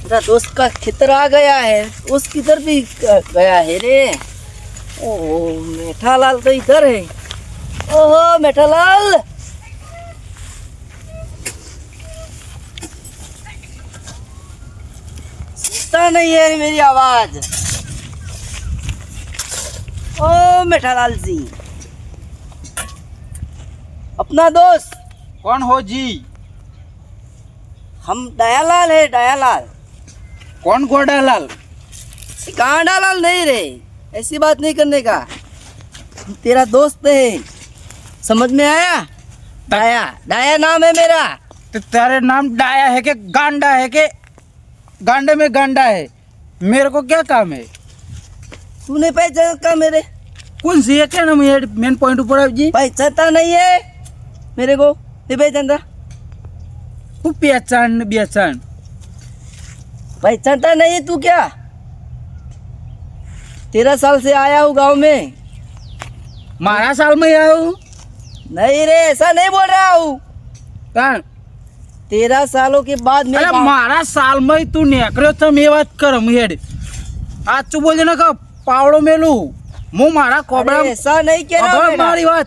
मेरा दोस्त का खेतर आ गया है, उस किधर भी गया है रे। ओहो मेठालाल तो इधर है। ओहो मेठालाल, सुनता नहीं है मेरी आवाज। ओ मेठालाल जी, अपना दोस्त। कौन हो जी? हम दयालाल है, दयालाल। कौन गोडालाल? कांडालाल नहीं रे, ऐसी बात नहीं करने का। तेरा दोस्त है, समझ में आया? डाया, डाया नाम है मेरा। तो तेरे नाम डाया है कि गांडा है कि गांडे में गांडा है? मेरे को क्या काम है? तू नहीं पहचानता मेरे? कौन सी है क्या नाम है? मेन पॉइंट ऊपर है जी। पहचानता नहीं है मेरे को? नहीं पहचानता? तू पहचान पहचान पहचानता नहीं तू क्या? 13 साल से आया हूँ गांव में। 12 साल में आया हूँ? नहीं रे, ऐसा नहीं बोल रहा हूँ। 13 सालों के बाद मैं 12 साल में तू नेकरो तो मैं बात कर हेड आज तू बोल देना का पावड़ो मेलू मु मारा कोबड़ा। ऐसा नहीं कह रहा हूँ। मारी बात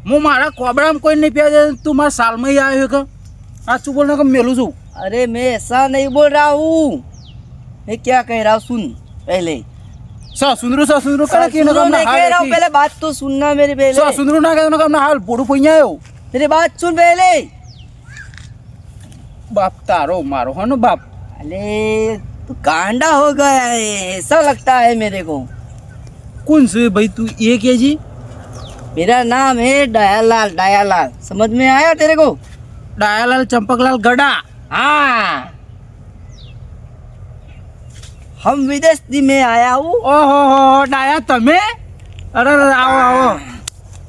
मु मारा कोबड़ा में कोई नहीं पिया दे। तू मारा साल में ही आए हो का? आज तू बोलना का मेलू छू। अरे मैं ऐसा नहीं बोल रहा हूँ। मैं क्या कह रहा हूँ सुन पहले। सुंदरू नहीं कह रहा हूँ, पहले बात तो सुनना मेरी। पहले सुंदरू ना कहना का हाल बूढ़ू पुइया हो। मेरी बात सुन पहले। बाप तारो मारो है ना बाप। अरे तू गांडा हो गया है, ऐसा लगता है मेरे को। कौन से भाई तू ये क्या जी? मेरा नाम है दयालाल, दयालाल। समझ में आया तेरे को? दयालाल चंपकलाल गड़ा। हाँ, हम विदेश में आया हूँ। ओहो डाया तमे। अरे आओ आओ।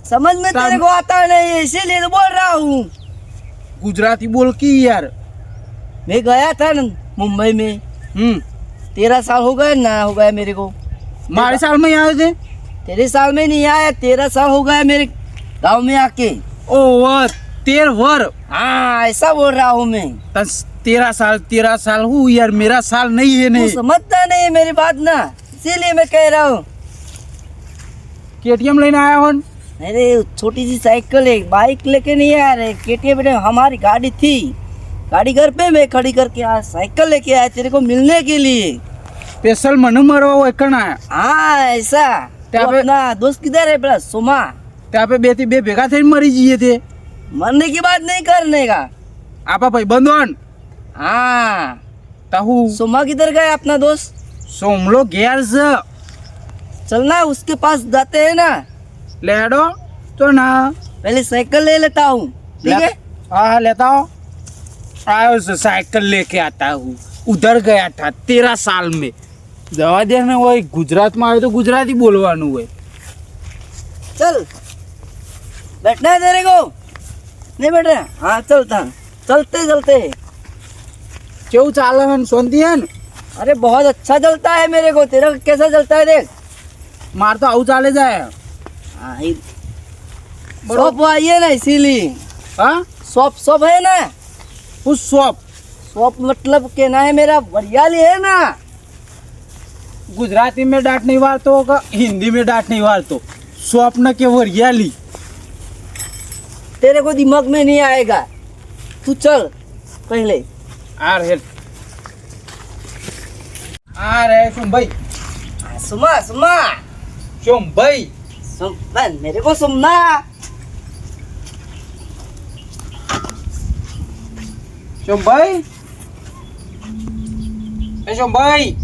समझ में तेरे को आता नहीं, इसीलिए तो बोल रहा हूँ। गुजराती बोल की यार। मैं गया था न मुंबई में। 13 साल हो गए ना, हो गया मेरे को। मारे साल में आए थे? 13 साल में नहीं आया, 13 साल हो गए मेरे गांव में आके। ओ वाह 13 वर। हाँ ऐसा बोल रहा हूँ मैं। 13 साल हूँ यार, मेरा साल नहीं है। नहीं समझता नहीं मेरी बात ना, इसीलिए मैं कह रहा हूँ। केटीएम लेने आया हूँ? अरे छोटी सी साइकिल है, बाइक लेके नहीं आया रे। केटीएम बेटे हमारी गाड़ी थी, गाड़ी घर पे मैं खड़ी करके आया, साइकिल लेके आया तेरे को मिलने के लिए। स्पेशल मनु मरवा वो एकना है। हाँ ऐसा। तो अपना दोस्त किधर है बड़ा सुमा? त्या पे बेटी बे भेगा थे मरी जिए थे। मरने की बात नहीं करने का। आपा भाई बंधवन। हाँ ताहू सुमा किधर गया अपना दोस्त? सोमलो गैर से चलना उसके पास जाते हैं ना। ले दो तो ना, पहले साइकिल ले लेता हूँ, ठीक है? हाँ लेता हूँ। आयो से साइकिल लेके आता हूँ। उधर गया था 13 साल में। जवा दे ना, वो गुजरात में आए तो गुजराती बोलवानु है। चल बैठना है तेरे को? नहीं बैठ रहा? हाँ चलता, चलते चलते। क्यों चाला है सोनतियन? अरे बहुत अच्छा चलता है मेरे को। तेरा कैसा चलता है देख। मार तो आऊ चाले जाए। हाँ शॉप आइए ना, इसीलिए। हाँ शॉप है ना। उस शॉप मतलब कहना है मेरा वरियाली है ना। गुजराती में डांट नहीं वार तो होगा, हिंदी में डांट नहीं वार तो शॉप न के वरियाली। तेरे को दिमाग में नहीं आएगा, तू चल पहले। आ रहे सुन भाई। सुमा सुमा सुन भाई। सुन मेरे को सुनना। शोभाई ए शोभाई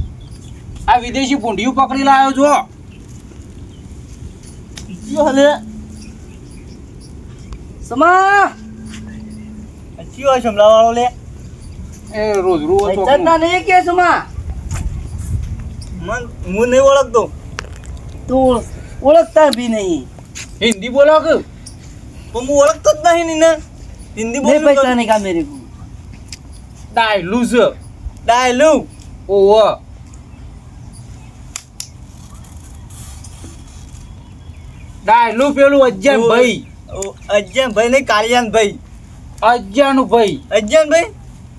आ विदेशी पूंडिયું પકડી લાયો જો। यो हले सुमा अच्छी हो शिमला वालों ले। એ રોજ રોજ पहचानता नहीं है क्या सुमा? मन मुंह नहीं ओळख दो। तू ओळखता भी नहीं। हिंदी बोला के पण मग ओळखतच नाही नी ना हिंदी नहीं बोल पहचाने का मेरे को। डायलूज डायलॉग ओवा डायलू પેલું અજ્જન ભાઈ। અજ્જન ભાઈ નહીં કાલિયાન ભાઈ। અજ્જાનું ભાઈ. અજ્જાન ભાઈ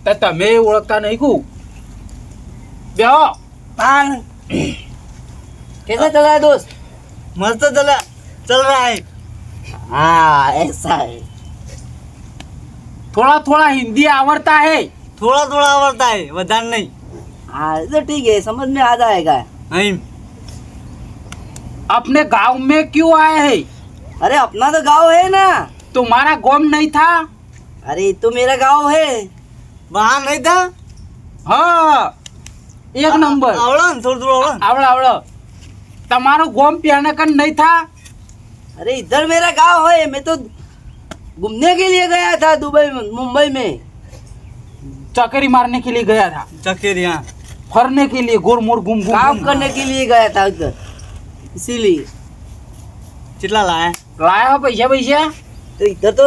તો તમે ઓળખતા નહીં કુ બેહો. पान कैसा चल रहा है दोस्त? मस्त चल रहा है हाँ ऐसा है. થોડા થોડા હિન્દી આવડતા હે. थोड़ा थोड़ा आवड़ता है વધારે નહીં. हाँ तो ठीक है, समझ में आ जाएगा. नहीं अपने गांव में क्यों आए हैं? अरे अपना तो गांव है ना. तुम्हारा गांव नहीं था? अरे ये तो मेरा गांव है. वहाँ नहीं था. हाँ एक नंबर. आवड़ा ને થોડું થોડું આવડે. आवड़ो તમારો ગામ प्यानकन नहीं था? अरे इधर मेरा गांव है. मैं तो घूमने के लिए गया था दुबई में, मुंबई में. चक्करी मारने के लिए गया था, ચકેરી હા. फरने के लिए गोर मोर घूम घूम काम घूम। करने के लिए गया था उधर, इसीलिए. કેટલા લાયા? लाया हो पैसा पैसा? तो इधर तो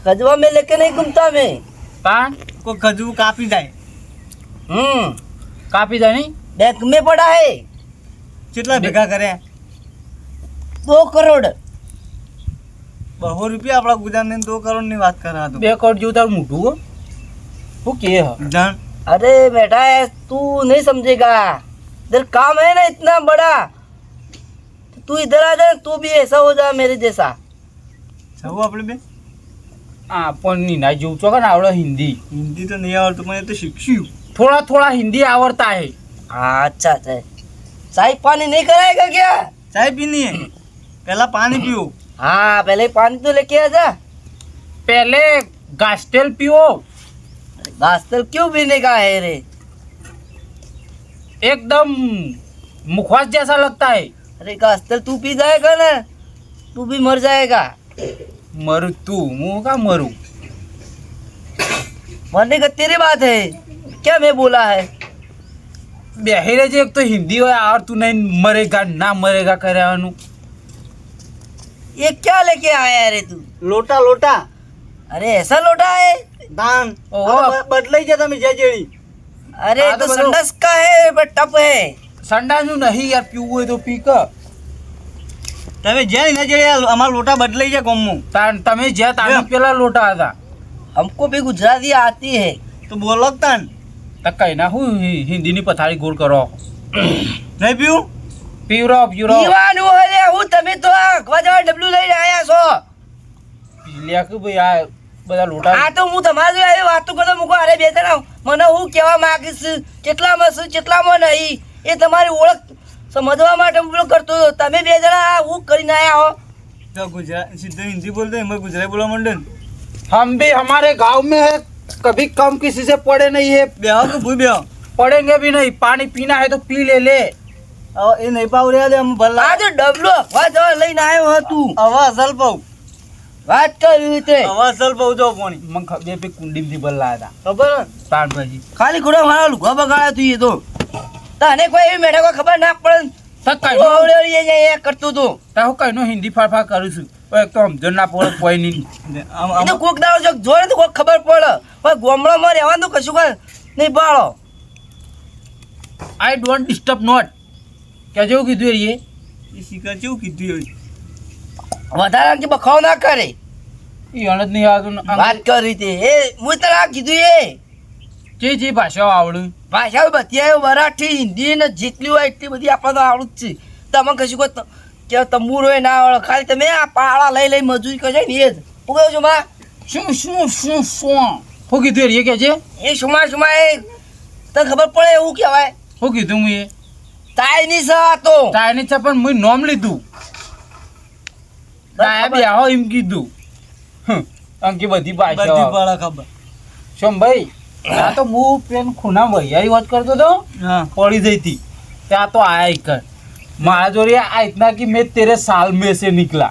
खजवा में लेके नहीं घूमता मैं. पान કોઈ ખજૂર કાપી જાય. कापी जानी बैंक में पड़ा है કેટલા ભેગા કર્યા? 2 करोड़. 200 રૂપિયા આપણા ગુજરાતને 2 કરોડની વાત કરા તો. બે કરોડ જેવું તારું મોઢું હો. શું કે હ? જાણ अरे बेटा तू नहीं समझेगा. इधर काम है ना इतना बड़ा. तू इधर आ जा, तू भी ऐसा हो जा मेरे जैसा. જવું આપણે બે. આ પણ નીના જેવું છો કે આવડે હિન્દી. હિન્દી તો નહીં આવડતું પણ એ તો શીખ્યું. थोड़ा थोड़ा हिंदी आवड़ता है. हाँ अच्छा अच्छा. चाय पानी नहीं कराएगा क्या? ચાય પીની હે. પહેલા પાણી પીઓ. हाँ पहले पानी तो लेके आ जा. पहले गास्टेल पियो. गास्टल क्यों पीने का है रे? एकदम मुखवास जैसा लगता है. अरे गास्टल तू पी जाएगा ना, तू भी मर जाएगा. मरू तू मुँह का मरू. मरने का तेरी बात है, क्या मैं बोला है? बेहरे जे एक तो हिंदी हो और तू नहीं मरेगा ना मरेगा करानु. ये क्या लेके आया है रे तू? લોટા લોટા. अरे ऐसा लोटा है? દાન. ઓહો. બદલાઈ ગયા તમે જે જેડી. अरे हाँ, तो तो संडस का है पर टप है. संडासू नहीं यार पीવું હોય તો પી ક. તમે જે ને જેડી અમાર લોટા બદલાઈ ગયા ગોમમાં. તમે જ્યાં તારી પેલા લોટા હતા हमको भी गुजराती आती है. તો બોલો તાન. તો કઈ ના હું હિન્દીની પથારી ગોળ કરો. નહીં પીવું. પીવરો પીવરો પીવાનું હોય હું, તમે તો આ ગોજવા ડબલું લઈને આયા છો. પી લે કે ભાઈ આ બધા લોટા. આ તો હું તમારી જોડે વાતો કરતો મૂકો. અરે બે જણા મને હું કહેવા માંગીશ, કેટલામાં છું કેટલામાં નહીં એ તમારી ઓળખ સમજવા માટે હું પેલો કરતો હતો. તમે બે જણા હું કરીને આયા હો. તો ગુજરાત સીધું હિન્દી બોલતો એમાં ગુજરાતી બોલવા માંડે ને. हम भी हमारे गांव में है, कभी कम किसी से पड़े नहीं है, બેહો કે ભૂઈ બેહો. पड़ेंगे भी नहीं. पानी पीना है तो पी ले ले. હવે એ નહીં પાવ રહ્યા દે અમે ભલા. આ જો ડબલો ગોજવા લઈને આવ્યો હતો તું. હવે અસલ પાવ. વાત કરી રીતે હવે અસલ પાવ જો પાણી. मन खबे पे कुंडी में बल्ला था ખબર ને? पान भाजी ખાલી ખોડો મારા લુગા બગાડ્યા તું. એ તો તને કોઈ એવી મેઠા કોઈ ખબર ના પડે. तक તું આવડે આવડી અહીંયા કરતું તું. ताहु कइनो हिंदी फाफा करू छु. एक तो हम जन्ना पोळ कोई नहीं. આમ એ તો કોક દાડો જો જોડે તો કોક ખબર પડે. પણ ગોમડામાં રહેવાનું કશું કઈ નહીં બાળો. I don't disturb not. क्या जो कीधु ये એ શિકાર કેવું કીધું હોય. વધારે કે બખાવ ના કરે. ये अनद नहीं आदु વાત કરી તે એ હું તને આ કીધું એ जे जे भाषा आवडू. ભાષાઓ બધી આવ્યો મરાઠી હિન્દી ને જેટલી હોય એટલી બધી આપણે તો આવડું જ છે. તમે કશું કોઈ કે તંબુર હોય ના આવડે, ખાલી તમે આ પાળા લઈ લઈ મજૂરી કરજો ને એ જ. હું કહું છું માં શું શું શું શું હું કીધું ये કે છે એ સુમા સુમા એ તને ખબર પડે એવું કહેવાય. હું કીધું હું એ ચાઇનીઝ આ તો ચાઇનીઝ છે પણ મેં નામ લીધું. ના બે આવો એમ કીધું. અંકી બધી બધી ભાષા ભાળા ખબર. શોમ ભાઈ આ તો હું પેન ખૂના વૈયારી વાત કરતો તો હા पड़ी गई थी. क्या तो आया ही कर मारा जोरी आ इतना कि मैं तेरे साल में से निकला,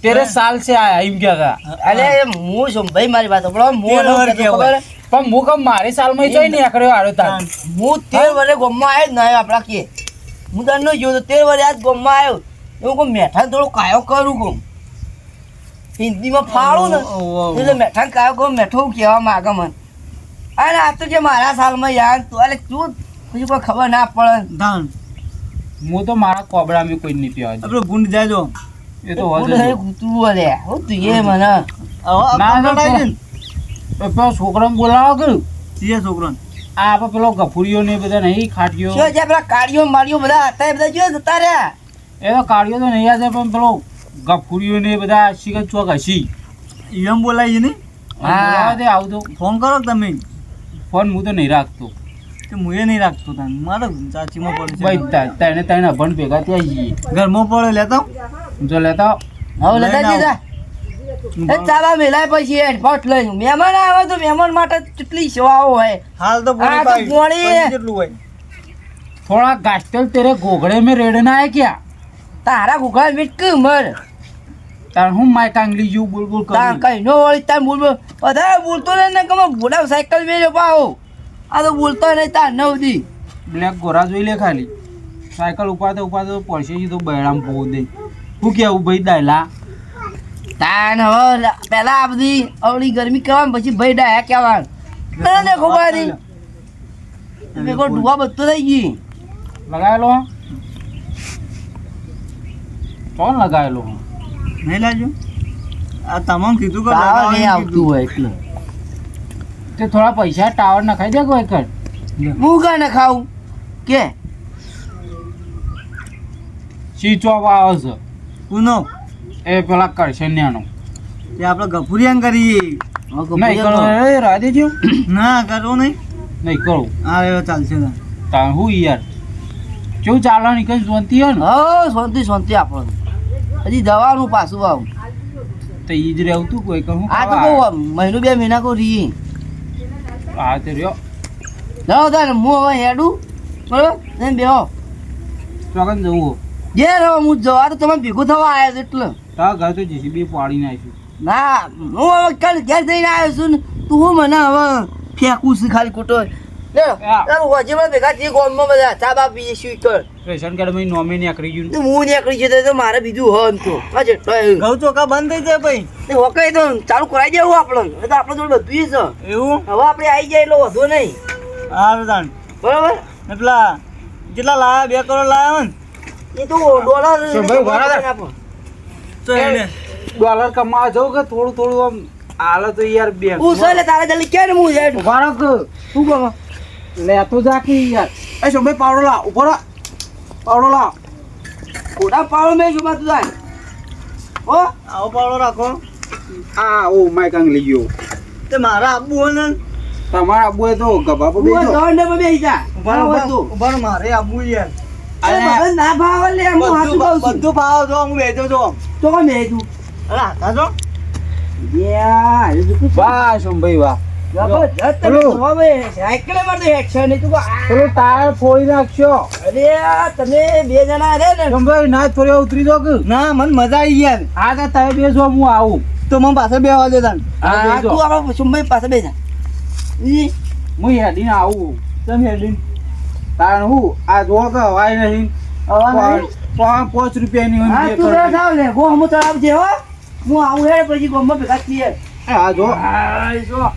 तेरे साल से आया इम क्या था. અલે હું છું ભાઈ મારી વાત સાંભળો. તેર હું વર્ષ કહેવાય. પણ હું કમ મારી સાલમાં જોઈ નહીં આકડ્યો આડો તાર. હું 13 વર્ષે ગામમાં આવ્યો જ ના આપણા કે હું તને નહીં જોયો તો 13 વર્ષે આજ ગામમાં આવ્યો. એવું કોઈ મેઠાને થોડો કાયો કરું કહું હિન્દીમાં ફાળું ને એટલે મેઠાને કાયો કહું મેઠો કહેવા માગે મને. અને આ તો કે મારા સાલમાં યાર તું અલે તું પછી કોઈ ખબર ના પડે. ધાન. હું તો મારા કોબડામાં કોઈ નહીં પીવા દઉં. આપણે ગુંડ જાય જો એ તો હું વધે નહીં કૂતરું અલે હું તું એ મને હવે ના, કમ્પ્લેટ આવી ના. ગઈ ને? પેલો છોકરાને બોલાવો કે જીએ છોકરાને. આ આપણે પેલો ગફુરીઓ ને એ બધા નહીં ખાટીઓ શું છે પેલા કાળીઓ માળીઓ બધા હતા એ બધા જો જતા રહ્યા એ તો કાઢ્યો તો નહીં આજે પણ પેલો ગફુરીઓ ને એ બધા શીખત ચોક હસી એમ બોલાય છે ને? બોલાવા દે આવું તો ફોન કરો કે તમે? ફોન હું તો નહીં રાખતો કે હું એ નહીં રાખતો તને. મારે ચાચીમાં પડે ભાઈ છે. તને તને અભણ ભેગા ત્યાં જઈએ ઘરમાં પડે લેતા જો લેતા હવે લેતા લઈને જતા એ ચાવા મેલાય પછી એ ફટ લઈને મહેમાન આવે તો મહેમાન માટે કેટલી સેવાઓ હોય હાલ તો આ તો પોણી. કેટલું હોય? થોડા ગાસ્ટેલ તેરે ઘોઘડે में રેડના હે ક્યાં તારા ગુગા મીટ કે મર તાર હું માય કાંગલી જેવું બોલ બોલ તા કરું કઈ નો વળી તાર બોલ બધા બોલતો ને કમ બોડા સાયકલ મેલ્યો પાહો આ તો બોલતો નહીં તાર નવદી બ્લેક ગોરા જોઈ લે ખાલી સાયકલ ઉપાડતો પડશે ઈ તો બૈરામ પો દે હું કેવું ભાઈ દાયલા તાન હવે પેલા આ બધી અવળી ગરમી કહેવાય પછી ભાઈ ડાયા કહેવાય ના ને ખબર નહીં મેં કો ડુવા બધું થઈ ગઈ લગાવેલો હા કોણ લગાવેલો હા નહીં લાગ્યું? આ તમામ કીધું કે તાવ લગાવવાનું નહીં આવતું કીધું. હોય એટલે તે થોડા પૈસા ટાવર નખાઈ દે કોઈ કર હું કાને ખાવું કે સ્વિચ ઓફ આવે છે પૂનો એ પેલા કરશે ન્યાનો એ આપણે ગફુરિયાન કરીએ. નહીં કરો એ રાહ દેજો ના કરો નહીં. નહીં કરું હા એ ચાલશે ને. તાર હું યાર કેવું ચાલવાની કઈ જોનતી હે ને હા શાંતિ શાંતિ આપણને હજી દવાનું પાછું આવું તો ઈ જ રહેવું તું કોઈ કહું આ તો કહું મહિનો 2 મહિના કો રહી આ તે રહ્યો જાઓ તારે હું હવે હેડું બરોબર ને બેહો ચોકન જવું જે રહો હું જવા તો તમે ભેગું થવા આવ્યા છો એટલે તા ઘર તો જેસીબી પાડી નાખ્યું ના હું હવે કાલ ઘેર જઈને આવ્યો છું ને તું હું મને હવે ફેંકું છું ખાલી ખોટો હોજીમાં ભેગા જે ગામમાં બધા ચા બા પીએ શું કર રેશન કાર્ડ માં નોમિની આકરી ગયું તો હું નીકળી જતો તો મારે બીજું હોય એમ તો હા જેટલો ઘઉં ચોખા બંધ થઈ જાય ભાઈ. હોકાઈ તો ચાલુ કરાવી દેવું આપણે એ તો આપણે જોડે બધું છે એવું? હવે આપણે આવી જાય એટલે વધુ નહીં સારું તાણ. બરોબર ને પેલા કેટલા લાયા? 2 કરોડ લાયા ને? એ તો ડોલર શું ભાઈ, બરાબર. તો એને ડોલર કમાવા જવું કે થોડું થોડું આમ હાલે તો યાર બે પૂછો એટલે તારે જલ્દી ક્યાં ને હું જાય ઉભા રહો કે શું કહો લેતો જા કે યાર એ શું ભાઈ પાવડો લા ઉભો રહો પાવડો લા ખોટા પાવડો મેં શું તું જાય હો આવો પાવડો રાખો. આ ઓ માય કાંગલી ગયો તે મારા આબુ હોય ને. તમારા આબુ તો ગભા પર હું બેઠો દોડને પર બેસી જા ઉભા રહો, ઉભા રહો, મારે આબુ યાર. અરે મગજ ના ભાવે લે હું હાચું કહું છું બધું ભાવ જો હું બેઠો છું. તો કોણ બેસી તું અરે હાથા છો? યા એ દુખું છે વાહ શંભાઈ વાહ જબરજસ્ત તમે પેલું. તો હવે સાયકલે પર તો એક્શન નહીં તું કહો, આ. પેલું ટાયર ફોડી નાખશો અરે આ તમે 2 જણા રે ને શંભાઈ ના થોડી ઉતરી દો કે ના મને મજા આવી યાર. આ તો તમે બેસો હું આવું તો મને પાછળ બેહવા દે તાન. આ બેસજો. તું આપણે સુંભાઈ પાસે બેસા ઈ હું હેડીને આવું તમે હેડીને કારણ હું આ જો કે હવાય નહીં હવા નહીં? 5 રૂપિયાની હોય હા ને તું બે રે જાવ ને ગો હમો તળાવ જે હો હું આવું હે પછી ગોમાં ભેગા થઈએ આ જો આ જો